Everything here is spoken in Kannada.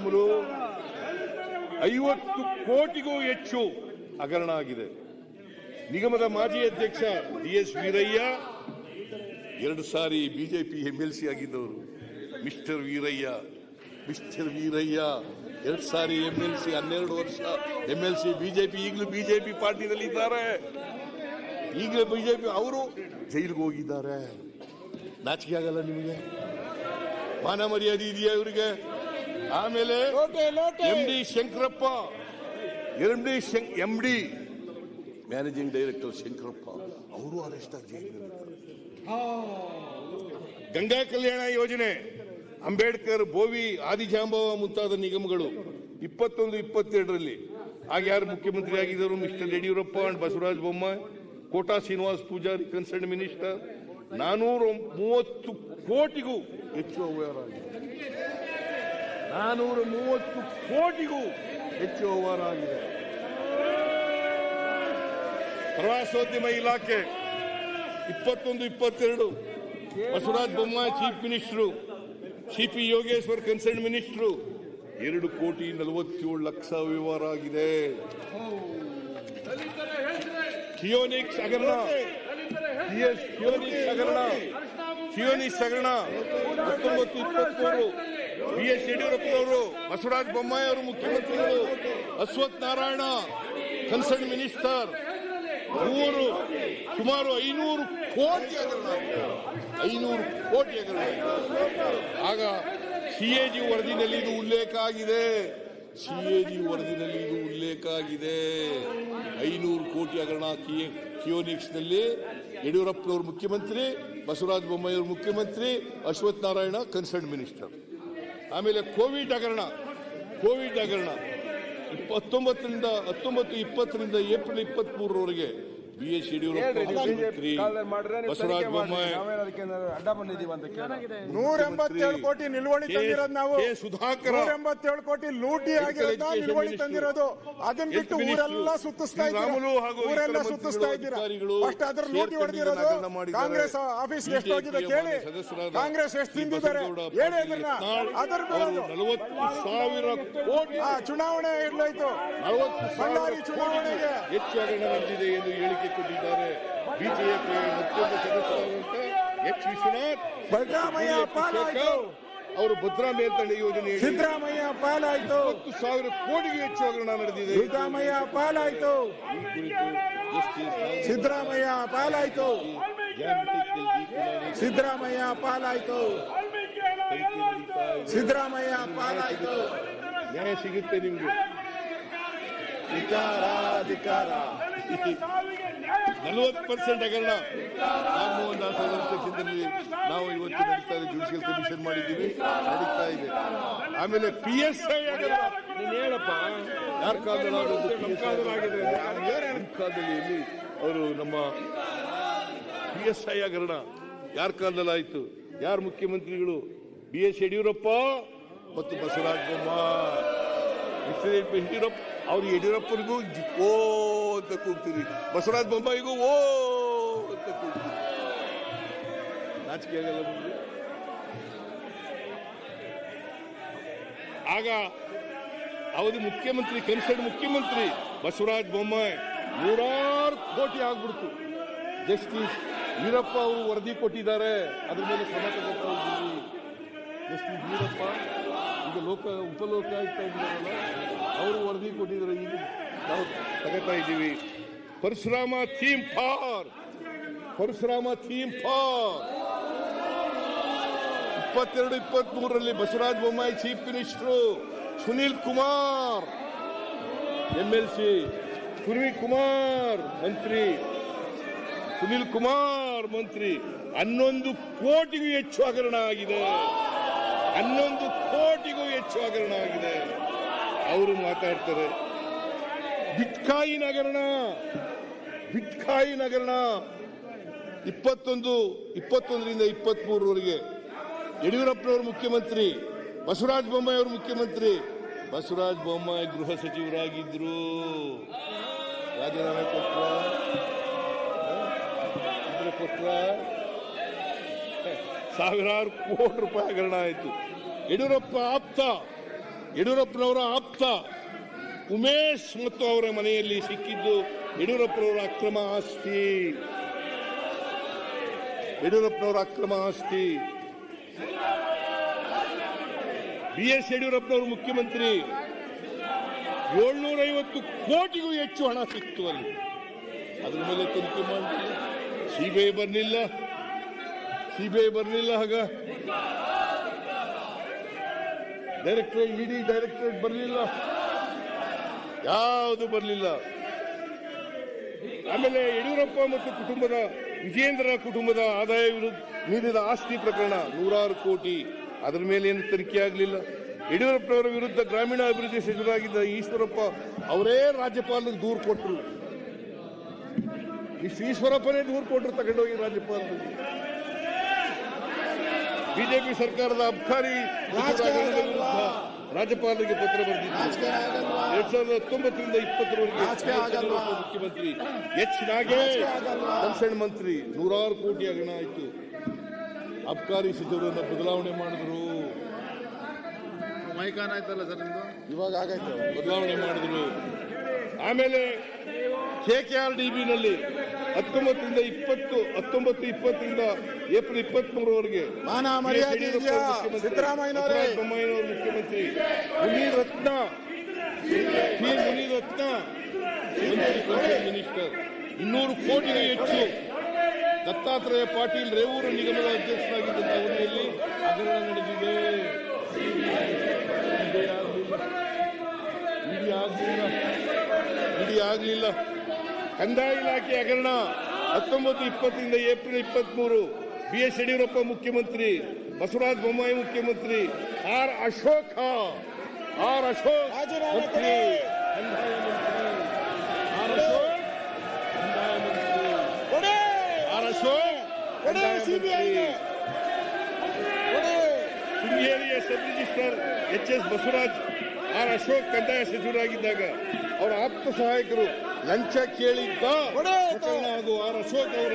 ಶ್ರೀರಾಮುಲು 50 ಕೋಟಿಗೂ ಹೆಚ್ಚು ಹಗರಣ ಆಗಿದೆ. ನಿಗಮದ ಮಾಜಿ ಅಧ್ಯಕ್ಷ ಡಿ.ಎಸ್. ವೀರಯ್ಯ 2 ಸಾರಿ ಬಿಜೆಪಿ MLC ಆಗಿದ್ದವರು. ಮಿಸ್ಟರ್ ವೀರಯ್ಯ 2 ಸಾರಿ MLC, 12 ವರ್ಷ MLC ಬಿಜೆಪಿ. ಈಗಲೂ ಬಿಜೆಪಿ ಪಾರ್ಟಿನಲ್ಲಿ ಇದ್ದಾರೆ. ಈಗಲೂ ಬಿಜೆಪಿ ಅವರು ಜೈಲಿಗೆ ಹೋಗಿದ್ದಾರೆ. ನಾಚಿಕೆ ಆಗಲ್ಲ ನಿಮಗೆ? ಮಾನ ಮರ್ಯಾದೆ ಇದೆಯಾ ಇವರಿಗೆ? ಆಮೇಲೆ MD Shankarappa, MD managing director Shankarappa ಅವರು ಅರೆಸ್ಟ್ ಆಗಿ ಜೈಲಿನಲ್ಲಿದ್ದಾರೆ. ಗಂಗಾ ಕಲ್ಯಾಣ ಯೋಜನೆ, ಅಂಬೇಡ್ಕರ್, ಬೋವಿ, ಆದಿಜಾಂಬವ ಮುಂತಾದ ನಿಗಮಗಳು 21-22ರಲ್ಲಿ ಆಗ ಯಾರು ಮುಖ್ಯಮಂತ್ರಿ ಆಗಿದ್ದರು? Mister Yediyurappa and Basavaraja Bommai. Kota Srinivas Poojary concern minister. 430 ಕೋಟಿಗೂ ಹೆಚ್ಚು ಅವ್ಯವಹಾರ ಆಗಿದೆ. 430 ಕೋಟಿಗೂ ಹೆಚ್ಚು ಅವ್ಯವಹಾರ ಆಗಿದೆ. ಪ್ರವಾಸೋದ್ಯಮ ಇಲಾಖೆ 21-22 Basavaraja Bommai chief minister, CP Yogeshwar concern minister. 2,47,00,000 ವ್ಯವಹಾರ ಆಗಿದೆ. ಕಿಯೋನಿಕ್ಸ್ ಹಗರಣ, ಕಿಯೋನಿಕ್ಸ್ ಹಗರಣ 19-23 BS ಯಡಿಯೂರಪ್ಪನವರು, ಬಸವರಾಜ ಬೊಮ್ಮಾಯಿ ಅವರು ಮುಖ್ಯಮಂತ್ರಿಗಳು, ಅಶ್ವಥ್ ನಾರಾಯಣ ಕನ್ಸರ್ನ್ ಮಿನಿಸ್ಟರ್. ಸುಮಾರು 500 ಕೋಟಿ ಹಗರಣ, 500 ಕೋಟಿ ಹಗರಣ. ಆಗ CAG ವರದಿನಲ್ಲಿ ಇದು ಉಲ್ಲೇಖ ಆಗಿದೆ. 500 ಕೋಟಿ ಹಗರಣ ಕಿಯೋನಿಕ್ಸ್ ನಲ್ಲಿ. ಯಡಿಯೂರಪ್ಪನವರು ಮುಖ್ಯಮಂತ್ರಿ, ಬಸವರಾಜ ಬೊಮ್ಮಾಯಿ ಅವರು ಮುಖ್ಯಮಂತ್ರಿ, ಅಶ್ವಥ್ ನಾರಾಯಣ ಕನ್ಸರ್ನ್ ಮಿನಿಸ್ಟರ್. ಆಮೇಲೆ ಕೋವಿಡ್ ಹಗರಣ 19-20ರಿಂದ ಏಪ್ರಿಲ್ 23ರವರೆಗೆ BS ಯಡಿಯೂರಪ್ಪ ಮುಖ್ಯಮಂತ್ರಿ, ಬಸವರಾಜ ಬೊಮ್ಮಾಯಿ 187 ಕೋಟಿ ನಿಲುವಳಿ ತಂದಿರೋದು ನಾವು. ಸುಧಾಕರ್ 187 ಕೋಟಿ ಲೂಟಿ ಆಗಿರೋದು ನಿಲುವಳಿ ತಂದಿರೋದು. ಅದನ್ನ ಬಿಟ್ಟು ಊರೆಲ್ಲ ಸುತ್ತಿಸ್ತಾ ಇದ್ದೀರಾ. ಫಸ್ಟ್ ಅದ್ರ ಲೂಟಿ ಹೊಡೆದಿರೋದು ಕಾಂಗ್ರೆಸ್ ಆಫೀಸ್ ಎಷ್ಟು ಹೋಗಿದೆ ಕೇಳಿ. ಕಾಂಗ್ರೆಸ್ ಎಷ್ಟು ತಿಂದಿದ್ದಾರೆ ಹೇಳಿ. ಅದರ 40,000 ಕೋಟಿ ಚುನಾವಣೆ ಇರ್ಲಾಯ್ತು. ಬಳ್ಳಾರಿ ಚುನಾವಣೆಗೆ ಹೆಚ್ಚು ಹಗರಣ ನಡೆದಿದೆ ಎಂದು ಹೇಳಿಕೆ ಕೊಟ್ಟಿದ್ದಾರೆ. ಬಿಜೆಪಿ ಮತ್ತೊಬ್ಬ ಸದಸ್ಯರಾದಂತೆ ಎಚ್. ವಿಶ್ವನಾಥ್. ಸಿದ್ದರಾಮಯ್ಯ ಪಾಲಾಯ್ತು. ಅವರು ಭದ್ರಾ ಮೇಲ್ದಂಡೆ ಯೋಜನೆ ಸಿದ್ದರಾಮಯ್ಯ ಪಾಲಾಯ್ತು. 10,000 ಕೋಟಿಗೂ ಹೆಚ್ಚು ಹಗರಣ ನಡೆದಿದೆ. ಸಿದ್ದರಾಮಯ್ಯ ಪಾಲಾಯ್ತು. ಸಿದ್ದರಾಮಯ್ಯ ಪಾಲಾಯ್ತು. ಸಿದ್ದರಾಮಯ್ಯ ಪಾಲಾಯ್ತು. ಸಿದ್ದರಾಮಯ್ಯ ಪಾಲಾಯ್ತು. ನ್ಯಾಯ ಸಿಗುತ್ತೆ ನಿಮ್ಗೆ. ಅಧಿಕಾರ 40% ಹಗರಣ. ರಾಮಮೋಹನ್ ದಾಸ್ ಅವರ ಅಧ್ಯಕ್ಷತೆಯಲ್ಲಿ ನಾವು ಇವತ್ತು ನಡೀತಾ ಇದೆ, ಜುಡಿಷಿಯಲ್ ಕಮಿಷನ್ ಮಾಡಿದ್ದೀವಿ, ನಡೀತಾ ಇದೆ. ಆಮೇಲೆ PSI ಹಗರಣ. ನೀನು ಹೇಳಪ್ಪ, ಯಾರ ಕಾಲದಲ್ಲಿ ಕಾಲದಲ್ಲಿ ಅವರು ನಮ್ಮ PSI ಹಗರಣ ಯಾರ ಕಾಲದಲ್ಲಿ ಆಯ್ತು? ಯಾರು ಮುಖ್ಯಮಂತ್ರಿಗಳು? BS ಯಡಿಯೂರಪ್ಪ ಮತ್ತು ಬಸವರಾಜ ಬೊಮ್ಮಾಯಿ. ಯಡಿಯೂರಪ್ಪ, ಅವ್ರು ಯಡಿಯೂರಪ್ಪನಿಗೂ ಓ ಅಂತ ಕೂಗ್ತೀರಿ, ಬಸವರಾಜ ಬೊಮ್ಮಾಯಿಗೂ ಓ ಅಂತ ಕೂಗ್ತೀರಿ. ನಾಚಿಕೆ ಆಗಲ್ಲ ನಿಮಗೆ? ಆಗ ಅವಧಿ ಮುಖ್ಯಮಂತ್ರಿ, ಕನ್ಸರ್ನ್ ಮುಖ್ಯಮಂತ್ರಿ ಬಸವರಾಜ ಬೊಮ್ಮಾಯಿ 100 ಕೋಟಿ ಆಗ್ಬಿಡ್ತು. ಜಸ್ಟಿಸ್ ವೀರಪ್ಪ ಅವರು ವರದಿ ಕೊಟ್ಟಿದ್ದಾರೆ, ಅದ್ರ ಮೇಲೆ ಕ್ರಮ ತಗೋತಾ ಇದ್ದೀವಿ. ಜಸ್ಟಿಸ್ ವೀರಪ್ಪ ಈಗ ಉಪಲೋಕಾಯುಕ್ತ ಇದ್ದಾರಲ್ಲ, ಅವರು ವರದಿ ಕೊಟ್ಟಿದ್ದಾರೆ, ಈಗ ನಾವು ತಗೋತಾ ಇದ್ದೀವಿ. ಪರಶುರಾಮ ಥೀಮ್ ಫಾರ್ 22-23ರಲ್ಲಿ Basavaraj Bommai chief minister, Sunil Kumar MLC, Sunil Kumar ಮಂತ್ರಿ, 11 ಕೋಟಿಗೂ ಹೆಚ್ಚು ಹಗರಣ ಆಗಿದೆ. 11 ಕೋಟಿಗೂ ಹೆಚ್ಚು ಹಗರಣ ಆಗಿದೆ. ಅವರು ಮಾತಾಡ್ತಾರೆ. ಬಿಟ್ಕಾಯಿನ್ ಹಗರಣ 21-23ರಿಂದ 23ರವರೆಗೆ ಯಡಿಯೂರಪ್ಪನವರು ಮುಖ್ಯಮಂತ್ರಿ, ಬಸವರಾಜ ಬೊಮ್ಮಾಯಿ ಅವರು ಮುಖ್ಯಮಂತ್ರಿ. ಬಸವರಾಜ ಬೊಮ್ಮಾಯಿ ಗೃಹ ಸಚಿವರಾಗಿದ್ರು. ರಾಜೀನಾಮೆ ಕೊಟ್ರ ಸಾವಿರಾರು ಕೋಟಿ ರೂಪಾಯಿ ಹಗರಣ ಆಯಿತು. ಯಡಿಯೂರಪ್ಪ ಆಪ್ತ ಯಡಿಯೂರಪ್ಪನವರ ಆಪ್ತ ಉಮೇಶ್ ಮತ್ತು ಅವರ ಮನೆಯಲ್ಲಿ ಸಿಕ್ಕಿದ್ದು ಯಡಿಯೂರಪ್ಪನವರ ಅಕ್ರಮ ಆಸ್ತಿ. ಯಡಿಯೂರಪ್ಪನವರ ಅಕ್ರಮ ಆಸ್ತಿ. BS ಯಡಿಯೂರಪ್ಪನವರು ಮುಖ್ಯಮಂತ್ರಿ 750 ಕೋಟಿಗೂ ಹೆಚ್ಚು ಹಣ ಸಿಕ್ತು ಅಲ್ಲಿ. ಅದ್ರ ಮೇಲೆ ತನಿಖೆ ಮಾಡಲಿಲ್ಲ, ಸಿಬಿಐ ಬರಲಿಲ್ಲ. ಆಗ ಇಡಿ ಡೈರೆಕ್ಟರೇಟ್ ಬರಲಿಲ್ಲ, ಯಾವುದು ಬರಲಿಲ್ಲ. ಆಮೇಲೆ ಯಡಿಯೂರಪ್ಪ ಮತ್ತು ವಿಜೇಂದ್ರ ಕುಟುಂಬದ ಆದಾಯ ಮೀರಿದ ಆಸ್ತಿ ಪ್ರಕರಣ 100 ಕೋಟಿ, ಅದರ ಮೇಲೆ ಏನು ತನಿಖೆ ಆಗಲಿಲ್ಲ. ಯಡಿಯೂರಪ್ಪನವರ ವಿರುದ್ಧ ಗ್ರಾಮೀಣಾಭಿವೃದ್ಧಿ ಸಚಿವರಾಗಿದ್ದ ಈಶ್ವರಪ್ಪ ಅವರೇ ರಾಜ್ಯಪಾಲರಿಗೆ ದೂರು ಕೊಟ್ಟರು. ಈಶ್ವರಪ್ಪನೇ ದೂರು ಕೊಟ್ಟರು, ತಗೊಂಡೋಗಿ ರಾಜ್ಯಪಾಲರಿಗೆ. ಬಿಜೆಪಿ ಸರ್ಕಾರದ ಅಬ್ಕಾರಿ ರಾಜ್ಯಪಾಲರಿಗೆ ಪತ್ರ ಬರೆದಿದ್ದು 2019ರಿಂದ 2020ರವರೆಗೆ ಮುಖ್ಯಮಂತ್ರಿ ಎಚ್ ನಾಗೇಶ್ ಕನ್ಸರ್ನ್ ಮಂತ್ರಿ 100 ಕೋಟಿ ಹಗರಣ ಆಯಿತು. ಅಬ್ಕಾರಿ ಸಚಿವರನ್ನ ಬದಲಾವಣೆ ಮಾಡಿದ್ರು. ಮೈಕಾನ್ ಆಯ್ತಲ್ಲ ಸರ್ ನಿಮ್ದು, ಇವಾಗ ಆಗೈತೆ, ಬದಲಾವಣೆ ಮಾಡಿದ್ರು. ಆಮೇಲೆ KKRDBನಲ್ಲಿ 19ರಿಂದ ಏಪ್ರಿಲ್ 23ರವರೆಗೆ ಮಾನ ಮರ್ಯಾದೆ ಇದೆಯಾ ಸಿದ್ದರಾಮಯ್ಯನವರೇ? ಬೊಮ್ಮಾಯಿಯವರು ಮುಖ್ಯಮಂತ್ರಿ, ಮುನೀರ್ ರತ್ನ ಮಿನಿಸ್ಟರ್ 200 ಕೋಟಿಗೂ ಹೆಚ್ಚು. ದತ್ತಾತ್ರೇಯ ಪಾಟೀಲ್ ರೇವೂರು ನಿಗಮದ ಅಧ್ಯಕ್ಷರಾಗಿದ್ದ ಅವಧಿಯಲ್ಲಿ ಹಗರಣ ನಡೆದಿದೆ. ಇಡಿ ಆಗಲಿಲ್ಲ. ಕಂದಾಯ ಇಲಾಖೆ ಹಗರಣ 19-20ರಿಂದ ಏಪ್ರಿಲ್ 23. BS ಯಡಿಯೂರಪ್ಪ ಮುಖ್ಯಮಂತ್ರಿ, ಬಸವರಾಜ ಬೊಮ್ಮಾಯಿ ಮುಖ್ಯಮಂತ್ರಿ, ಆರ್ ಅಶೋಕ್ ಮಂತ್ರಿ, ಶೃಂಗೇರಿಯ sub registrar HS Basavaraj, R Ashok ಕಂದಾಯ ಸಚಿವರಾಗಿದ್ದಾಗ ಅವರ ಆಪ್ತ ಸಹಾಯಕರು ಲಂಚ ಕೇಳಿದ್ದ ಪ್ರಕರಣ ಹಾಗೂ ಆರ್ ಅಶೋಕ್ ಅವರ